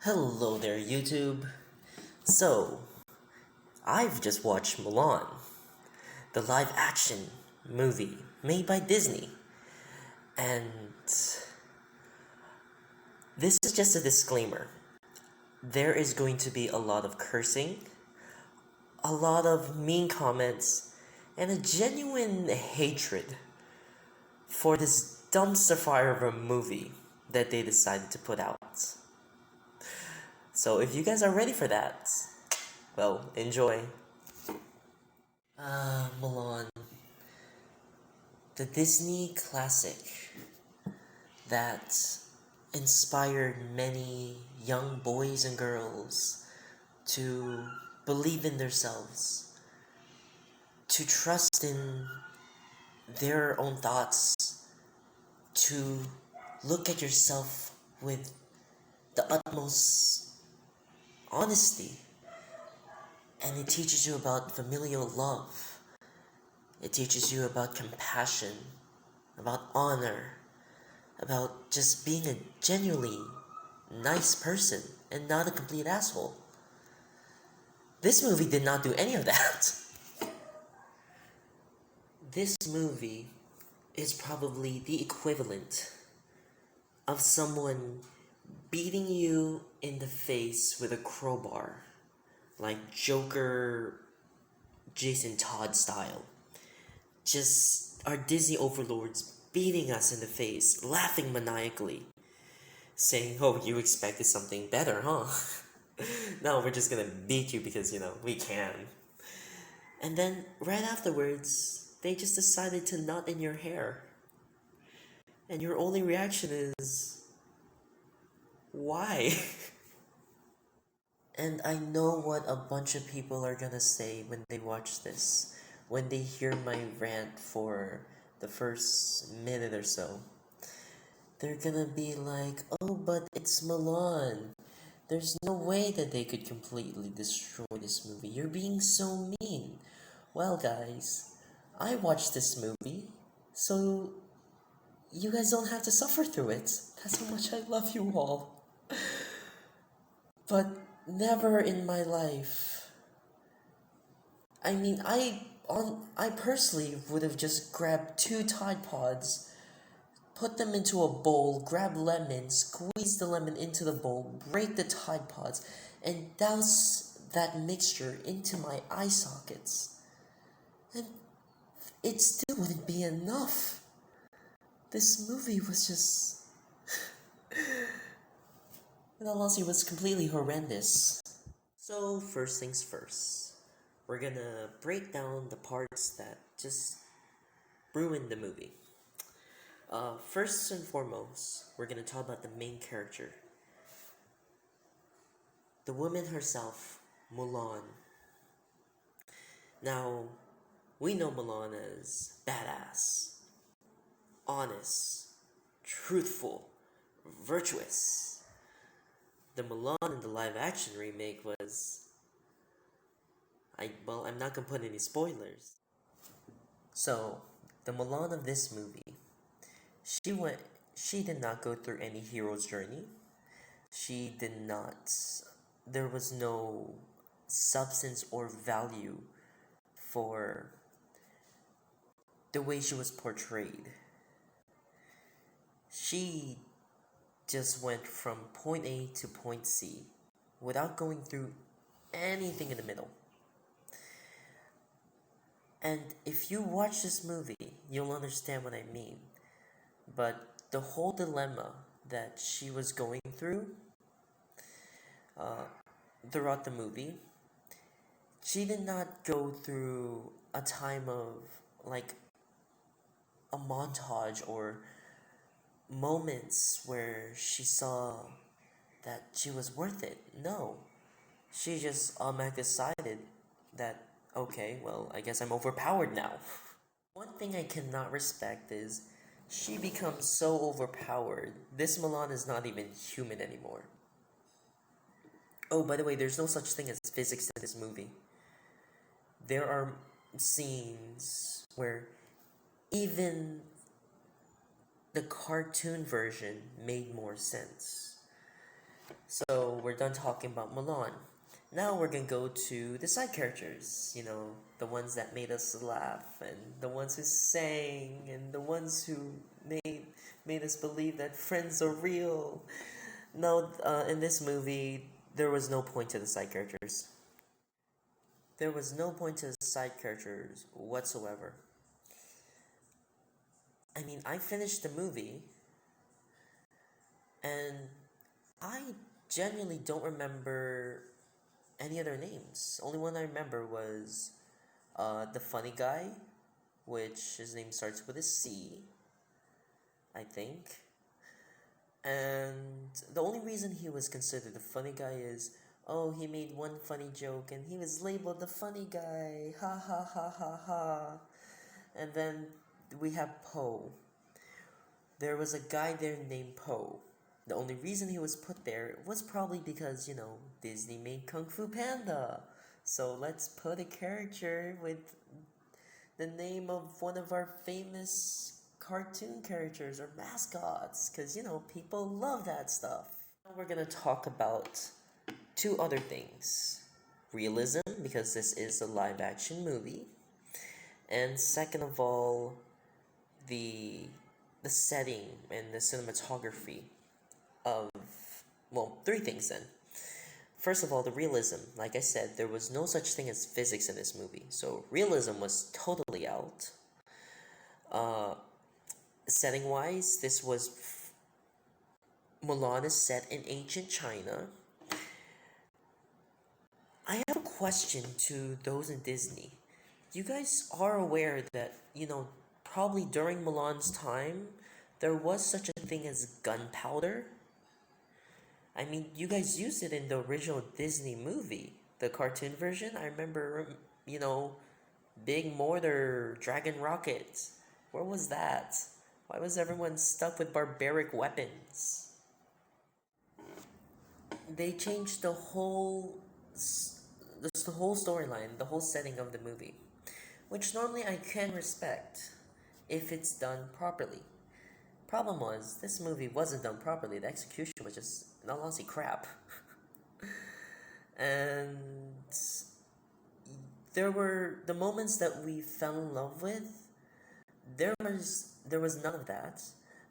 Hello there, YouTube. So, I've just watched Mulan, the live action movie made by Disney. And this is just a disclaimer. There is going to be a lot of cursing, a lot of mean comments, and a genuine hatred for this dumpster fire of a movie that they decided to put out. So, if you guys are ready for that, well, enjoy. Mulan, the Disney classic that inspired many young boys and girls to believe in themselves, to trust in their own thoughts, to look at yourself with the utmost honesty. And it teaches you about familial love. It teaches you about compassion, about honor, about just being a genuinely nice person and not a complete asshole. This movie did not do any of that. This movie is probably the equivalent of someone beating you in the face with a crowbar, like Joker, Jason Todd style. Just our Disney overlords beating us in the face, laughing maniacally, saying, "Oh, you expected something better, huh? No, we're just gonna beat you because, we can." And then, right afterwards, they just decided to knot in your hair. And your only reaction is, why? And I know what a bunch of people are gonna say when they watch this, when they hear my rant for the first minute or so. They're gonna be like, "Oh, but it's Milan. There's no way that they could completely destroy this movie. You're being so mean." Well, guys, I watched this movie, so you guys don't have to suffer through it. That's how much I love you all. But never in my life. I mean, I personally would have just grabbed 2 Tide Pods, put them into a bowl, grab lemon, squeeze the lemon into the bowl, break the Tide Pods, and douse that mixture into my eye sockets. And it still wouldn't be enough. This movie was just... in all honesty, was completely horrendous. So, first things first. We're gonna break down the parts that just ruined the movie. First and foremost, we're gonna talk about the main character. The woman herself, Mulan. Now, we know Mulan as badass, honest, truthful, virtuous. The Mulan in the live action remake was... I'm not gonna put any spoilers. So, the Mulan of this movie, she did not go through any hero's journey. She did not, there was no substance or value for the way she was portrayed. She just went from point A to point C without going through anything in the middle. And if you watch this movie, you'll understand what I mean. But the whole dilemma that she was going through throughout the movie, she did not go through a time of like a montage or moments where she saw that she was worth it. No, she just automatically decided that, okay, well, I guess I'm overpowered now. One thing I cannot respect is she becomes so overpowered. This Milan is not even human anymore. Oh, by the way, there's no such thing as physics in this movie. There are scenes where even the cartoon version made more sense. So we're done talking about Mulan. Now we're gonna go to the side characters, the ones that made us laugh, and the ones who sang, and the ones who made us believe that friends are real. No, in this movie, there was no point to the side characters. There was no point to the side characters whatsoever. I mean, I finished the movie, and I genuinely don't remember any other names. Only one I remember was the funny guy, which his name starts with a C, I think. And the only reason he was considered the funny guy is, oh, he made one funny joke and he was labeled the funny guy. Ha ha ha ha ha. And then we have Po. There was a guy there named Po. The only reason he was put there was probably because, Disney made Kung Fu Panda. So let's put a character with the name of one of our famous cartoon characters or mascots, because, people love that stuff. Now we're going to talk about two other things: realism, because this is a live action movie, and second of all, the setting and the cinematography of, well, three things then. First of all, the realism. Like I said, there was no such thing as physics in this movie, so realism was totally out. Setting wise, this was Mulan is set in ancient China. I have a question to those in Disney. You guys are aware that, probably during Mulan's time, there was such a thing as gunpowder? I mean, you guys used it in the original Disney movie, the cartoon version. I remember, big mortar, dragon rockets. Where was that? Why was everyone stuck with barbaric weapons? They changed the whole storyline, the whole setting of the movie, which normally I can respect if it's done properly. Problem was, this movie wasn't done properly. The execution was just, in all honesty, crap. And there were the moments that we fell in love with. There was none of that.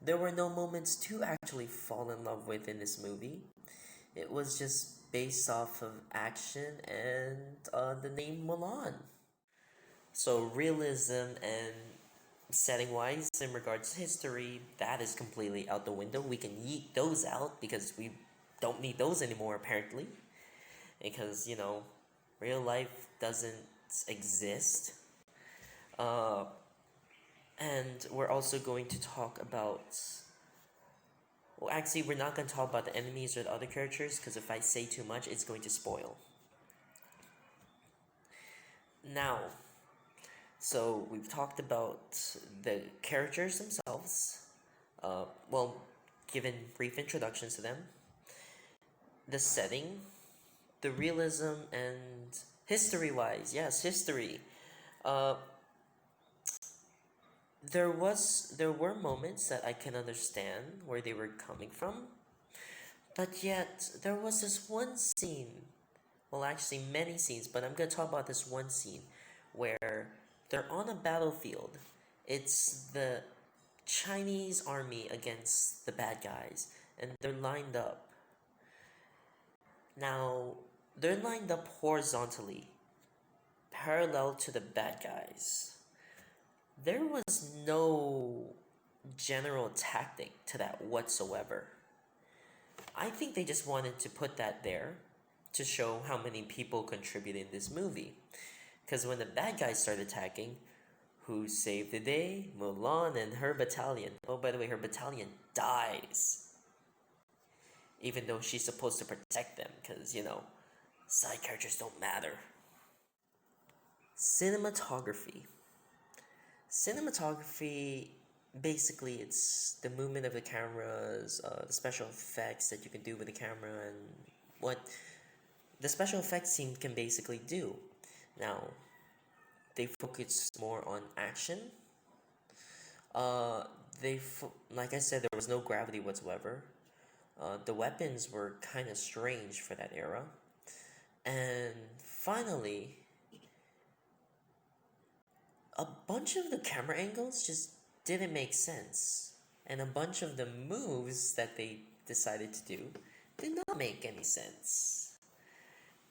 There were no moments to actually fall in love with in this movie. It was just based off of action and the name Mulan. So realism and setting wise, in regards to history, that is completely out the window. We can yeet those out because we don't need those anymore, apparently. Because, real life doesn't exist. And we're also going to talk about. Well, actually, we're not going to talk about the enemies or the other characters because if I say too much, it's going to spoil. Now, so we've talked about the characters themselves. Well, given brief introductions to them, the setting, the realism, and history-wise, yes, history. Uh, there were moments that I can understand where they were coming from, but yet there was this one scene. Well, actually, many scenes, but I'm gonna talk about this one scene where they're on a battlefield. It's the Chinese army against the bad guys, and they're lined up. Now, they're lined up horizontally, parallel to the bad guys. There was no general tactic to that whatsoever. I think they just wanted to put that there to show how many people contributed in this movie. Because when the bad guys start attacking, who saved the day? Mulan and her battalion. Oh, by the way, her battalion dies. Even though she's supposed to protect them, because, side characters don't matter. Cinematography. Cinematography, basically, it's the movement of the cameras, the special effects that you can do with the camera, and what the special effects team can basically do. Now, they focus more on action. Like I said, there was no gravity whatsoever. The weapons were kind of strange for that era. And finally, a bunch of the camera angles just didn't make sense. And a bunch of the moves that they decided to do did not make any sense.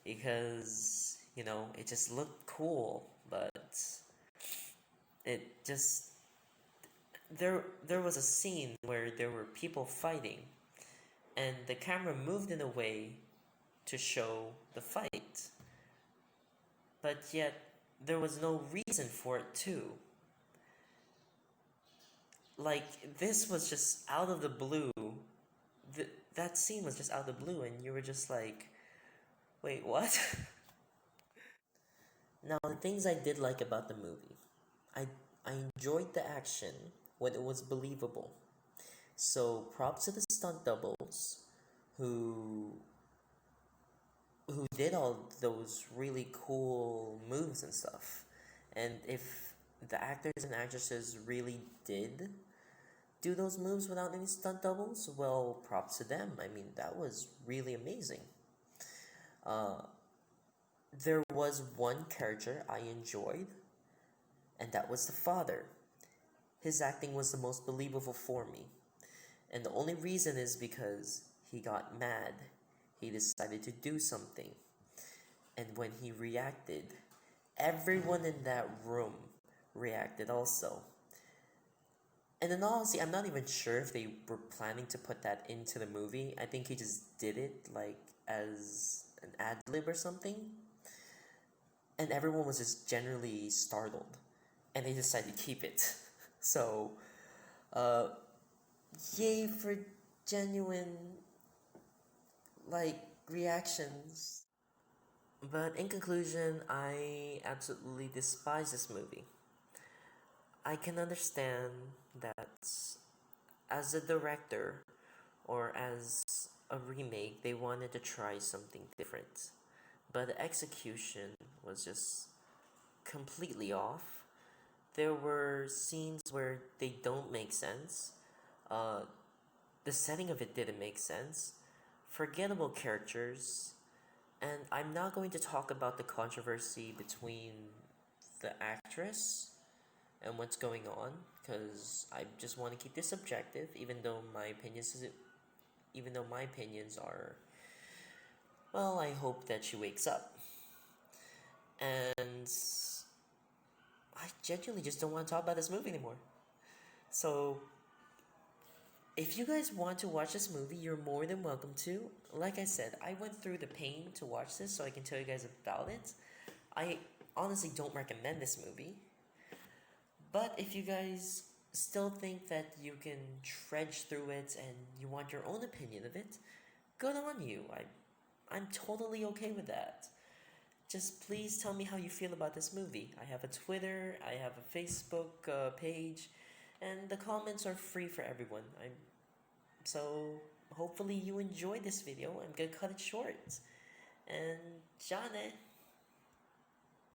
Because, it just looked cool, but it just there was a scene where there were people fighting and the camera moved in a way to show the fight. But yet there was no reason for it too. Like, this was just out of the blue. That scene was just out of the blue, and you were just like, wait, what? Now, the things I did like about the movie, I, I enjoyed the action when it was believable. So, props to the stunt doubles who did all those really cool moves and stuff. And if the actors and actresses really did do those moves without any stunt doubles, well, props to them. I mean, that was really amazing. There was one character I enjoyed, and that was the father. His acting was the most believable for me. And the only reason is because he got mad. He decided to do something. And when he reacted, everyone in that room reacted also. And in all honesty, I'm not even sure if they were planning to put that into the movie. I think he just did it like as an ad lib or something. And everyone was just generally startled. And they decided to keep it. So, yay for genuine, reactions. But in conclusion, I absolutely despise this movie. I can understand that as a director or as a remake, they wanted to try something different. But the execution was just completely off. There were scenes where they don't make sense. The setting of it didn't make sense. Forgettable characters. And I'm not going to talk about the controversy between the actress and what's going on, because I just want to keep this subjective, even though my opinions are, well, I hope that she wakes up. And I genuinely just don't want to talk about this movie anymore. So, if you guys want to watch this movie, you're more than welcome to. Like I said, I went through the pain to watch this, so I can tell you guys about it. I honestly don't recommend this movie. But if you guys still think that you can trudge through it and you want your own opinion of it, good on you. I'm totally okay with that. Just please tell me how you feel about this movie. I have a Twitter, I have a Facebook page, and the comments are free for everyone. So hopefully you enjoyed this video. I'm gonna cut it short. And Jane.